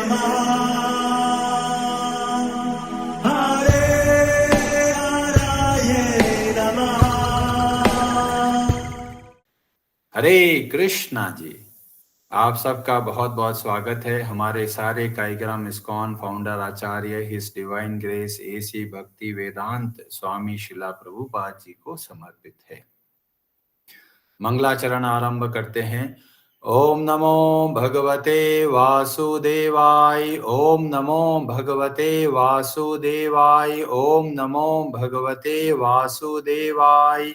नमः हरे हराये नमः। हरे कृष्णा जी, आप सबका बहुत बहुत स्वागत है। हमारे सारे कार्यक्रम इस्कॉन फाउंडर आचार्य हिज डिवाइन ग्रेस एसी भक्ति वेदांत स्वामी शिला प्रभुपाद जी को समर्पित है। मंगलाचरण आरंभ करते हैं। ओम नमो भगवते वासुदेवाय। ओम नमो भगवते वासुदेवाय। ओम नमो भगवते वासुदेवाय।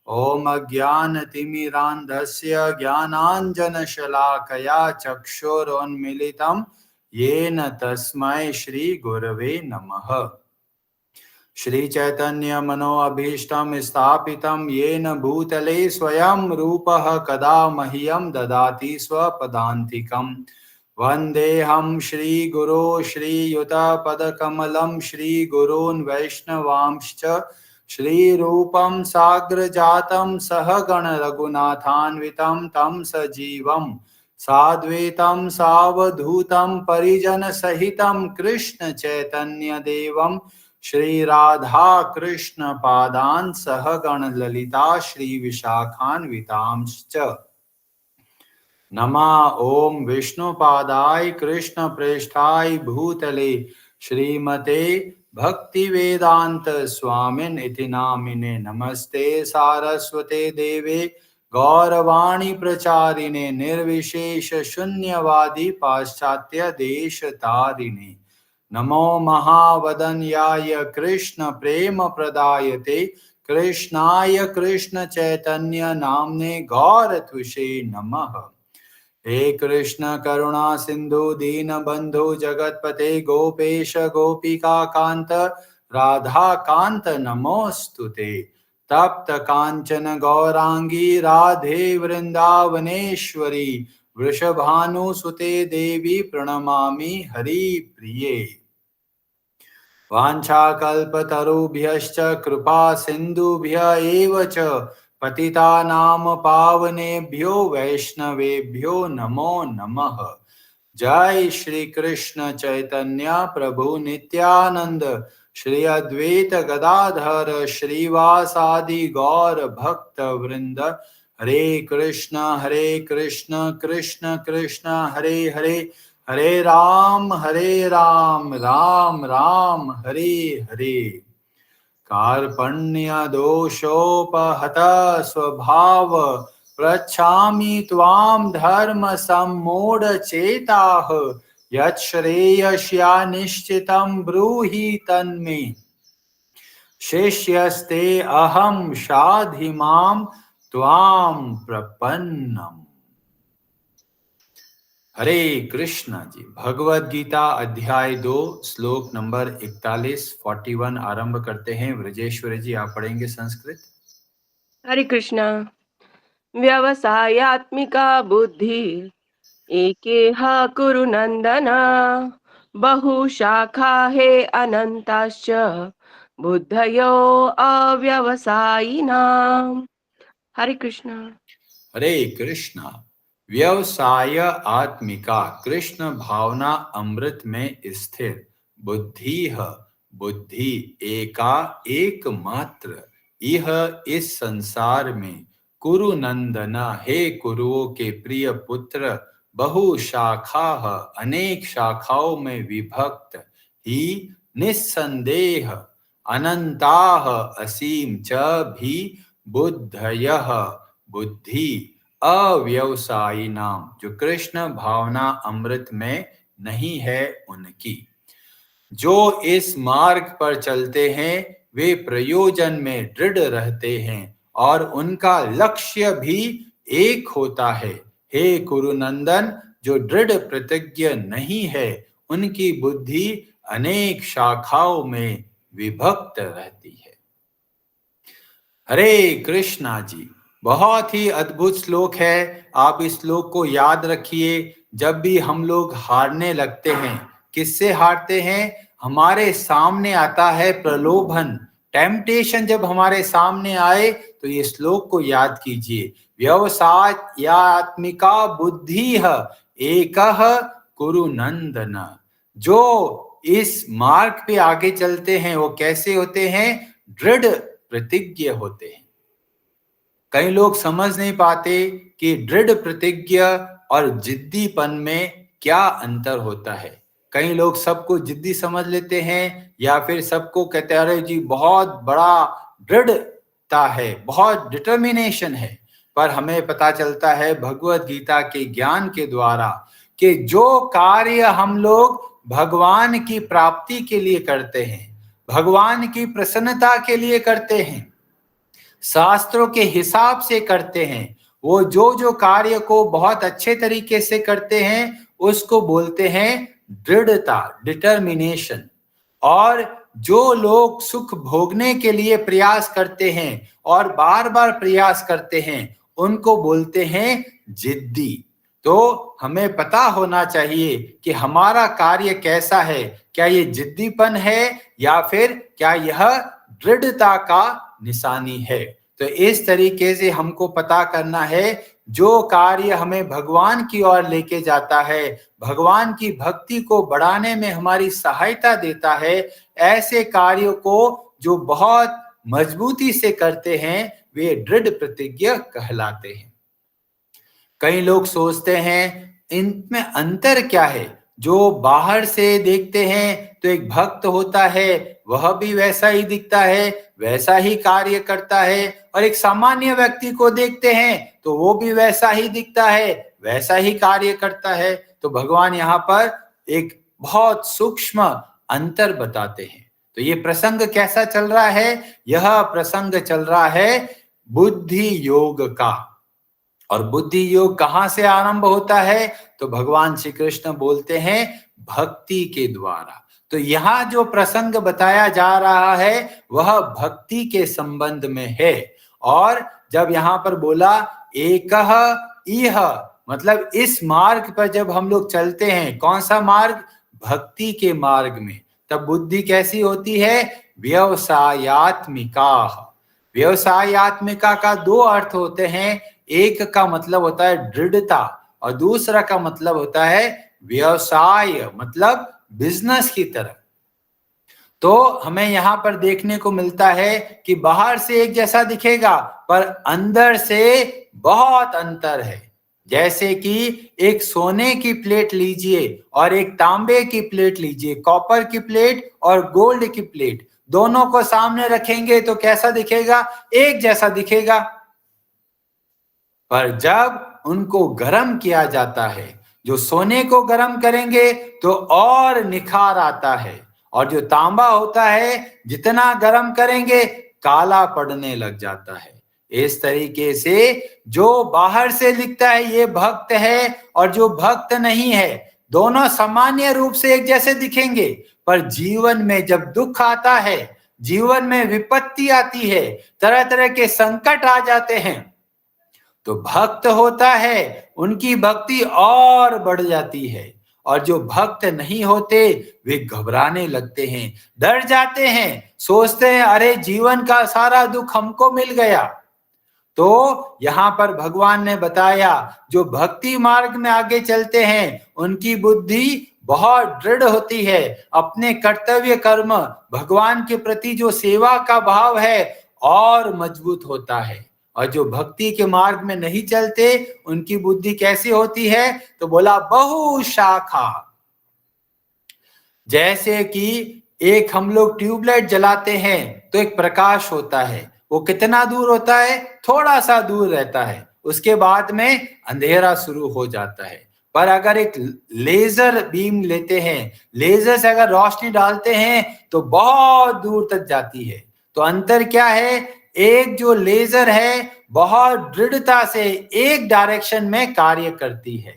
ओम अज्ञानतिमिरान्धस्य ज्ञानाञ्जनशलाकया चक्षुरोन्मीलितं येन तस्मै श्रीगुरवे नमः। श्री चैतन्य मनोअभीष्टं स्थापितं येन भूतले स्वयं रूपः कदा मह्यं ददाति स्वपदान्तिकम्। वन्देऽहं श्रीगुरो श्रीयुतपदकमलं श्रीगुरून् वैष्णवांश्च श्रीरूपं साग्रजातं सहगण रघुनाथान्वितं तं सजीवं साद्वैतं सावधूतं परिजनसहितं कृष्ण चैतन्य देवं श्री राधा कृष्ण पादान सहगण ललिता श्री विशाखान्वितांश्च। नमा ओम विष्णुपादाय कृष्ण प्रेष्ठाय भूतले श्रीमते भक्ति वेदांत स्वामिन इति नामिने। नमस्ते सारस्वते देवे गौरवाणी प्रचारिणे निर्विशेष शून्यवादी पाश्चात्य देश तारिणे। नमो महावदन्याय कृष्ण प्रेम प्रदायते कृष्णाय कृष्ण चैतन्य नाम्ने गौरत्विषे नमः। हे कृष्ण करुणा सिंधु दीन बंधु जगतपते गोपेश गोपिका कांत राधा कांत नमोस्तुते। तप्त कांचन गौरांगी राधे वृंदावनेश्वरी वृषभानुसुते देवी प्रणमामि हरि प्रिये। वाञ्छाकल्पतरुभ्यश्च कृपा सिन्धुभ्य एव च पतितानां पावनेभ्यो वैष्णवेभ्यो नमो नमः। जय श्री कृष्ण चैतन्य प्रभु नित्यानंद श्री अद्वैत गदाधर श्रीवासादि गौर भक्त वृंद। हरे कृष्ण कृष्ण कृष्ण हरे हरे, हरे राम राम राम हरे हरे। कार्पण्य दोषोपहत स्वभाव पृच्छामि त्वां धर्म सम्मूढ़ चेताः। यत् श्रेयस्या निश्चितं ब्रूहि तन्मे शिष्यस्ते अहं शाधि मां त्वां प्रपन्नम्। हरे कृष्णा जी। भगवद गीता अध्याय 2 श्लोक नंबर 41 आरंभ करते हैं। व्रजेश्वरी जी आप पढ़ेंगे संस्कृत। हरे कृष्णा। व्यवसायात्मिका बुद्धि एकेह कुरु नंदन, बहुशाखा हे अनंताश्च बुद्धयो अव्यवसायिनाम्। हरे कृष्णा। हरे कृष्णा। व्यवसाय आत्मिका कृष्ण भावना अमृत में स्थिर बुद्धि बुद्धि एका एकमात्र यह इस संसार में कुरु नंदना हे कुरुओं के प्रिय पुत्र बहुशाखा अनेक शाखाओं में विभक्त ही निस्संदेह अनंताः असीम च भी बुद्धयः बुद्धि अव्यवसायी नाम जो कृष्ण भावना अमृत में नहीं है उनकी। जो इस मार्ग पर चलते हैं वे प्रयोजन में दृढ़ रहते हैं और उनका लक्ष्य भी एक होता है। हे कुरुनंदन, जो दृढ़ प्रतिज्ञ नहीं है उनकी बुद्धि अनेक शाखाओं में विभक्त रहती है। हरे कृष्णा जी। बहुत ही अद्भुत श्लोक है। आप इस श्लोक को याद रखिए। जब भी हम लोग हारने लगते हैं, किससे हारते हैं? हमारे सामने आता है प्रलोभन, टेम्पटेशन। जब हमारे सामने आए तो ये श्लोक को याद कीजिए। व्यवसायात्मिका बुद्धि एकः कुरु नंदन। जो इस मार्ग पे आगे चलते हैं वो कैसे होते हैं? दृढ़ प्रतिज्ञ होते हैं। कई लोग समझ नहीं पाते कि दृढ़ प्रतिज्ञ और जिद्दीपन में क्या अंतर होता है। कई लोग सबको जिद्दी समझ लेते हैं या फिर सबको कहते हैं अरे जी बहुत बड़ा दृढ़ता है, बहुत डिटर्मिनेशन है। पर हमें पता चलता है भगवत गीता के ज्ञान के द्वारा कि जो कार्य हम लोग भगवान की प्राप्ति के लिए करते हैं, भगवान की प्रसन्नता के लिए करते हैं, शास्त्रों के हिसाब से करते हैं, वो जो कार्य को बहुत अच्छे तरीके से करते हैं उसको बोलते हैं दृढ़ता, डिटर्मिनेशन। और जो लोग सुख भोगने के लिए प्रयास करते हैं और बार बार प्रयास करते हैं उनको बोलते हैं जिद्दी। तो हमें पता होना चाहिए कि हमारा कार्य कैसा है, क्या ये जिद्दीपन है या फिर क्या यह दृढ़ता का निशानी है। तो इस तरीके से हमको पता करना है जो कार्य हमें भगवान की ओर लेके जाता है, भगवान की भक्ति को बढ़ाने में हमारी सहायता देता है, ऐसे कार्यों को जो बहुत मजबूती से करते हैं वे दृढ़ प्रतिज्ञ कहलाते हैं। कई लोग सोचते हैं इनमें अंतर क्या है। जो बाहर से देखते हैं तो एक भक्त होता है, वह भी वैसा ही दिखता है, वैसा ही कार्य करता है, और एक सामान्य व्यक्ति को देखते हैं तो वो भी वैसा ही दिखता है, वैसा ही कार्य करता है। तो भगवान यहाँ पर एक बहुत सूक्ष्म अंतर बताते हैं। तो ये प्रसंग कैसा चल रहा है? यह प्रसंग चल रहा है बुद्धि योग का। और बुद्धि योग कहां से आरंभ होता है? तो भगवान श्री कृष्ण बोलते हैं भक्ति के द्वारा। तो यहाँ जो प्रसंग बताया जा रहा है वह भक्ति के संबंध में है। और जब यहाँ पर बोला एकह इह, मतलब इस मार्ग पर जब हम लोग चलते हैं, कौन सा मार्ग? भक्ति के मार्ग में, तब बुद्धि कैसी होती है? व्यवसायात्मिका। व्यवसायात्मिका का दो अर्थ होते हैं। एक का मतलब होता है दृढ़ता और दूसरा का मतलब होता है व्यवसाय, मतलब बिजनेस की तरह। तो हमें यहाँ पर देखने को मिलता है कि बाहर से एक जैसा दिखेगा पर अंदर से बहुत अंतर है। जैसे कि एक सोने की प्लेट लीजिए और एक तांबे की प्लेट लीजिए, कॉपर की प्लेट और गोल्ड की प्लेट, दोनों को सामने रखेंगे तो कैसा दिखेगा? एक जैसा दिखेगा। पर जब उनको गर्म किया जाता है, जो सोने को गर्म करेंगे तो और निखार आता है, और जो तांबा होता है जितना गर्म करेंगे काला पड़ने लग जाता है। इस तरीके से जो बाहर से दिखता है ये भक्त है और जो भक्त नहीं है, दोनों सामान्य रूप से एक जैसे दिखेंगे, पर जीवन में जब दुख आता है, जीवन में विपत्ति आती है, तरह तरह के संकट आ जाते हैं, तो भक्त होता है उनकी भक्ति और बढ़ जाती है। और जो भक्त नहीं होते वे घबराने लगते हैं, डर जाते हैं, सोचते हैं अरे जीवन का सारा दुख हमको मिल गया। तो यहाँ पर भगवान ने बताया जो भक्ति मार्ग में आगे चलते हैं उनकी बुद्धि बहुत दृढ़ होती है, अपने कर्तव्य कर्म, भगवान के प्रति जो सेवा का भाव है और मजबूत होता है। और जो भक्ति के मार्ग में नहीं चलते उनकी बुद्धि कैसी होती है? तो बोला बहुशाखा। जैसे कि एक हम लोग ट्यूबलाइट जलाते हैं तो एक प्रकाश होता है, वो कितना दूर होता है? थोड़ा सा दूर रहता है, उसके बाद में अंधेरा शुरू हो जाता है। पर अगर एक लेजर बीम लेते हैं, लेजर से अगर रोशनी डालते हैं तो बहुत दूर तक जाती है। तो अंतर क्या है? एक जो लेजर है बहुत दृढ़ता से एक डायरेक्शन में कार्य करती है,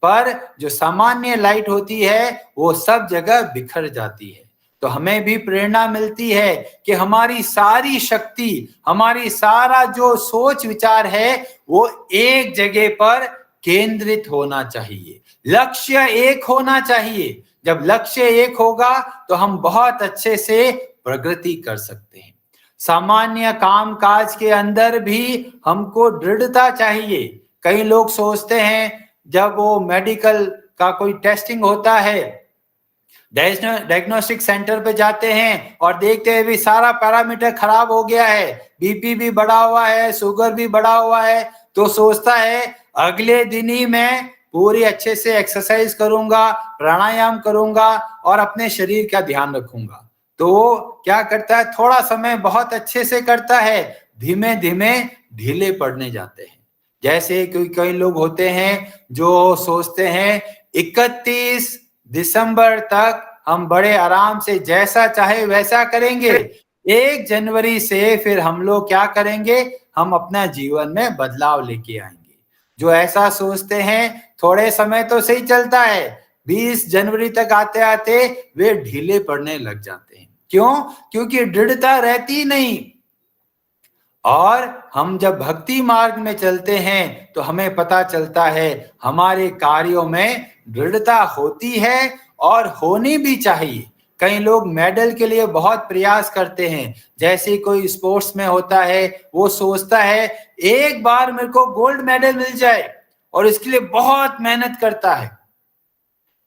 पर जो सामान्य लाइट होती है वो सब जगह बिखर जाती है। तो हमें भी प्रेरणा मिलती है कि हमारी सारी शक्ति, हमारी सारा जो सोच विचार है वो एक जगह पर केंद्रित होना चाहिए, लक्ष्य एक होना चाहिए। जब लक्ष्य एक होगा तो हम बहुत अच्छे से प्रगति कर सकते हैं। सामान्य काम काज के अंदर भी हमको दृढ़ता चाहिए। कई लोग सोचते हैं जब वो मेडिकल का कोई टेस्टिंग होता है, डायग्नोस्टिक सेंटर पे जाते हैं और देखते हैं भी सारा पैरामीटर खराब हो गया है, बीपी भी बढ़ा हुआ है, शुगर भी बढ़ा हुआ है, तो सोचता है अगले दिन ही मैं पूरी अच्छे से एक्सरसाइज करूंगा, प्राणायाम करूंगा और अपने शरीर का ध्यान रखूंगा। तो वो क्या करता है, थोड़ा समय बहुत अच्छे से करता है, धीमे धीमे ढीले पड़ने जाते हैं। जैसे कई लोग होते हैं जो सोचते हैं 31 दिसंबर तक हम बड़े आराम से जैसा चाहे वैसा करेंगे, 1 जनवरी से फिर हम लोग क्या करेंगे, हम अपना जीवन में बदलाव लेके आएंगे। जो ऐसा सोचते हैं थोड़े समय तो सही चलता है, 20 जनवरी तक आते आते वे ढीले पड़ने लग जाते हैं। क्यों? क्योंकि दृढ़ता रहती नहीं। और हम जब भक्ति मार्ग में चलते हैं तो हमें पता चलता है हमारे कार्यों में दृढ़ता होती है और होनी भी चाहिए। कई लोग मेडल के लिए बहुत प्रयास करते हैं, जैसे कोई स्पोर्ट्स में होता है, वो सोचता है एक बार मेरे को गोल्ड मेडल मिल जाए और इसके लिए बहुत मेहनत करता है।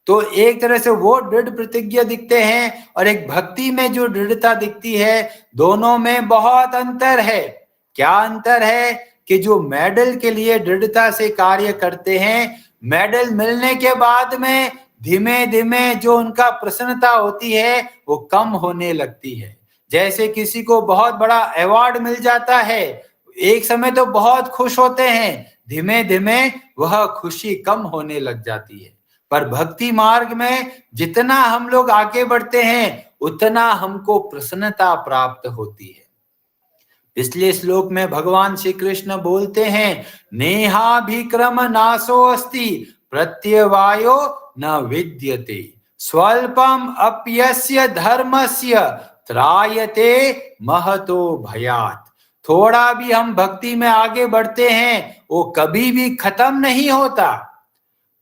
तो एक तरह से वो दृढ़ प्रतिज्ञा दिखते हैं और एक भक्ति में जो दृढ़ता दिखती है, दोनों में बहुत अंतर है। क्या अंतर है कि जो मेडल के लिए दृढ़ता से कार्य करते हैं, मेडल मिलने के बाद में धीमे धीमे जो उनका प्रसन्नता होती है वो कम होने लगती है। जैसे किसी को बहुत बड़ा अवार्ड मिल जाता है, एक समय तो बहुत खुश होते हैं, धीमे धीमे वह खुशी कम होने लग जाती है। पर भक्ति मार्ग में जितना हम लोग आगे बढ़ते हैं उतना हमको प्रसन्नता प्राप्त होती है। इसलिए श्लोक में भगवान श्री कृष्ण बोलते हैं, नेहाभिक्रम नाशो अस्ति प्रत्यवायो न विद्यते स्वल्पम अप्यस्य धर्मस्य त्रायते महतो भयात। थोड़ा भी हम भक्ति में आगे बढ़ते हैं वो कभी भी खत्म नहीं होता,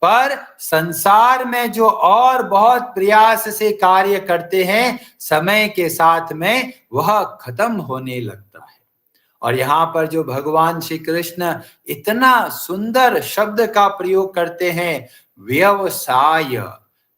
पर संसार में जो और बहुत प्रयास से कार्य करते हैं, समय के साथ में वह खत्म होने लगता है। और यहाँ पर जो भगवान श्री कृष्ण इतना सुंदर शब्द का प्रयोग करते हैं, व्यवसाय।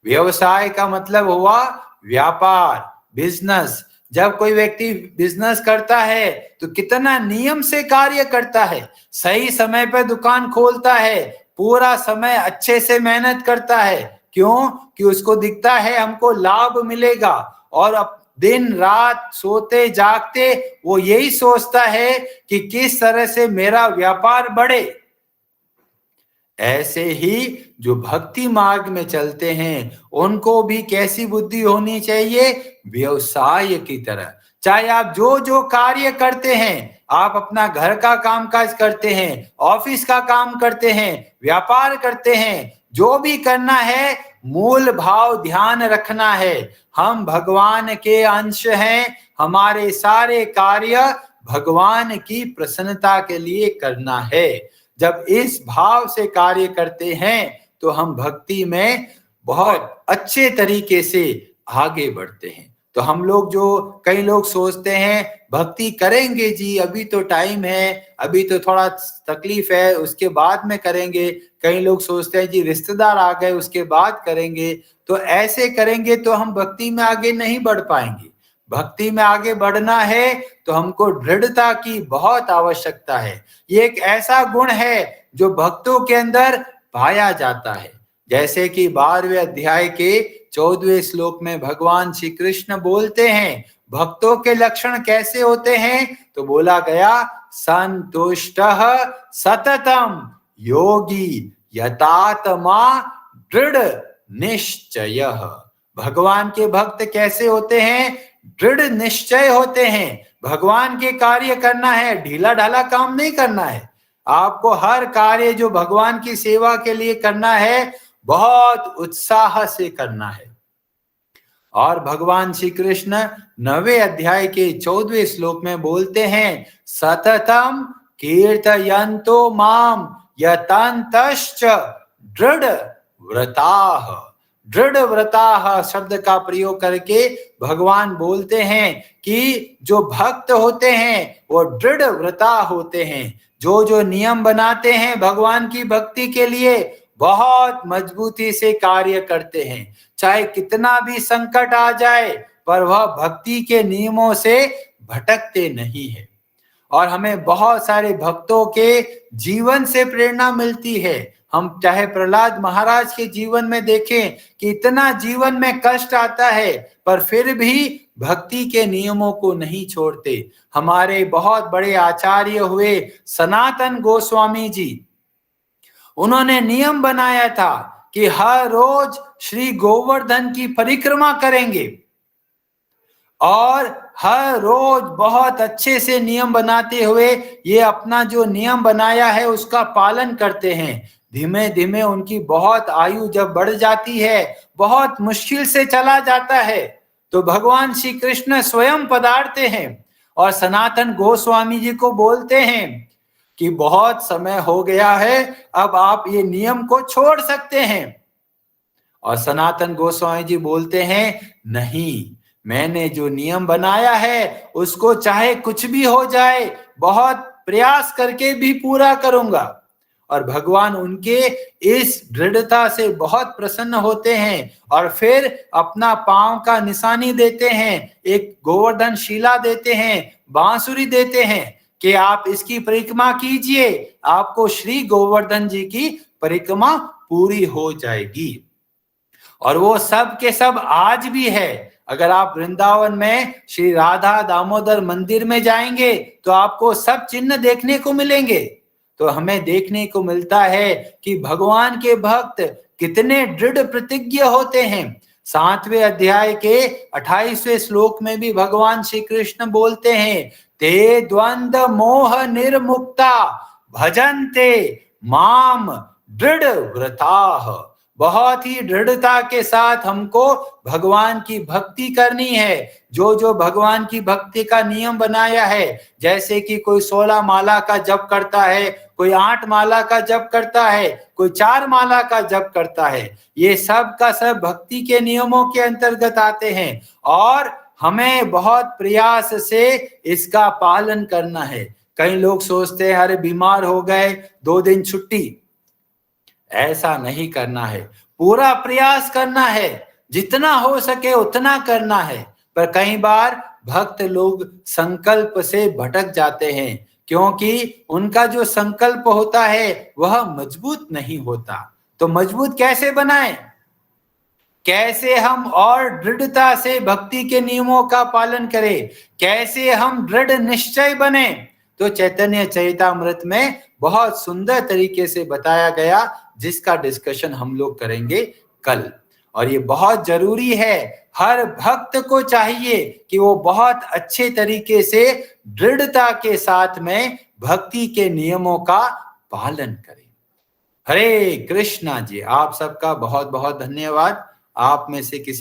व्यवसाय का मतलब हुआ व्यापार, बिजनेस। जब कोई व्यक्ति बिजनेस करता है तो कितना नियम से कार्य करता है, सही समय पर दुकान खोलता है, पूरा समय अच्छे से मेहनत करता है। क्यों? कि उसको दिखता है हमको लाभ मिलेगा, और अब दिन रात सोते जागते वो यही सोचता है कि किस तरह से मेरा व्यापार बढ़े। ऐसे ही जो भक्ति मार्ग में चलते हैं उनको भी कैसी बुद्धि होनी चाहिए, व्यवसाय की तरह। चाहे आप जो जो कार्य करते हैं, आप अपना घर का कामकाज करते हैं, ऑफिस का काम करते हैं, व्यापार करते हैं, जो भी करना है मूल भाव ध्यान रखना है, हम भगवान के अंश हैं, हमारे सारे कार्य भगवान की प्रसन्नता के लिए करना है। जब इस भाव से कार्य करते हैं तो हम भक्ति में बहुत अच्छे तरीके से आगे बढ़ते हैं। तो हम लोग जो कई लोग सोचते हैं भक्ति करेंगे जी, अभी तो टाइम है, अभी तो थोड़ा तकलीफ है, उसके बाद में करेंगे। कई लोग सोचते हैं जी रिश्तेदार आ गए उसके बाद करेंगे। तो ऐसे करेंगे तो हम भक्ति में आगे नहीं बढ़ पाएंगे। भक्ति में आगे बढ़ना है तो हमको दृढ़ता की बहुत आवश्यकता है। ये एक ऐसा गुण है जो भक्तों के अंदर पाया जाता है। जैसे कि 12वें अध्याय के 14वें श्लोक में भगवान श्री कृष्ण बोलते हैं भक्तों के लक्षण कैसे होते हैं, तो बोला गया संतुष्टः सततम योगी यतात्मा दृढ़ निश्चयः। भगवान के भक्त कैसे होते हैं, दृढ़ निश्चय होते हैं। भगवान के कार्य करना है, ढीला ढाला काम नहीं करना है। आपको हर कार्य जो भगवान की सेवा के लिए करना है बहुत उत्साह से करना है। और भगवान श्री कृष्ण 9वें अध्याय के 14वें श्लोक में बोलते हैं सततम कीर्तयन्तो माम यतन्तश्च दृढ़ व्रताः। दृढ़ व्रताः शब्द का प्रयोग करके भगवान बोलते हैं कि जो भक्त होते हैं वो दृढ़ व्रता होते हैं। जो जो नियम बनाते हैं भगवान की भक्ति के लिए बहुत मजबूती से कार्य करते हैं। चाहे कितना भी संकट आ जाए, पर वह भक्ति के नियमों से भटकते नहीं है। और हमें बहुत सारे भक्तों के जीवन से प्रेरणा मिलती है। हम चाहे प्रहलाद महाराज के जीवन में देखें कि इतना जीवन में कष्ट आता है, पर फिर भी भक्ति के नियमों को नहीं छोड़ते। हमारे बहुत बड़े आचार्य हुए सनातन गोस्वामी जी, उन्होंने नियम बनाया था कि हर रोज श्री गोवर्धन की परिक्रमा करेंगे और हर रोज बहुत अच्छे से नियम बनाते हुए ये अपना जो नियम बनाया है उसका पालन करते हैं। धीमे धीमे उनकी बहुत आयु जब बढ़ जाती है, बहुत मुश्किल से चला जाता है, तो भगवान श्री कृष्ण स्वयं पधारते हैं और सनातन गोस्वामी जी को बोलते हैं कि बहुत समय हो गया है, अब आप ये नियम को छोड़ सकते हैं। और सनातन गोस्वामी जी बोलते हैं, नहीं, मैंने जो नियम बनाया है उसको चाहे कुछ भी हो जाए, बहुत प्रयास करके भी पूरा करूंगा। और भगवान उनके इस दृढ़ता से बहुत प्रसन्न होते हैं और फिर अपना पांव का निशानी देते हैं, एक गोवर्धन शिला देते हैं, बांसुरी देते हैं कि आप इसकी परिक्रमा कीजिए, आपको श्री गोवर्धन जी की परिक्रमा पूरी हो जाएगी। और वो सब के सब आज भी है। अगर आप वृंदावन में श्री राधा दामोदर मंदिर में जाएंगे तो आपको सब चिन्ह देखने को मिलेंगे। तो हमें देखने को मिलता है कि भगवान के भक्त कितने दृढ़ प्रतिज्ञ होते हैं। 7वें अध्याय के 28वें श्लोक में भी भगवान श्री कृष्ण बोलते हैं, ते द्वंद्व मोह निर्मुक्ता भजन्ते माम दृढ़ व्रताः। बहुत ही दृढ़ता के साथ हमको भगवान की भक्ति करनी है। जो जो भगवान की भक्ति का नियम बनाया है, जैसे कि कोई 16 माला का जप करता है, कोई 8 माला का जप करता है, कोई 4 माला का जप करता है, ये सब का सब भक्ति के नियमों के अंतर्गत आते हैं और हमें बहुत प्रयास से इसका पालन करना है। कई लोग सोचते हैं, अरे बीमार हो गए 2 दिन छुट्टी। ऐसा नहीं करना है, पूरा प्रयास करना है, जितना हो सके उतना करना है। पर कई बार भक्त लोग संकल्प से भटक जाते हैं, क्योंकि उनका जो संकल्प होता है वह मजबूत नहीं होता। तो मजबूत कैसे बनाएं? कैसे हम और दृढ़ता से भक्ति के नियमों का पालन करें? कैसे हम दृढ़ निश्चय बने? तो चैतन्य चरितामृत में बहुत सुंदर तरीके से बताया गया, जिसका डिस्कशन हम लोग करेंगे कल। और ये बहुत जरूरी है, हर भक्त को चाहिए कि वो बहुत अच्छे तरीके से दृढ़ता के साथ में भक्ति के नियमों का पालन करें। हरे कृष्णा जी, आप सबका बहुत बहुत धन्यवाद। आप में से किसी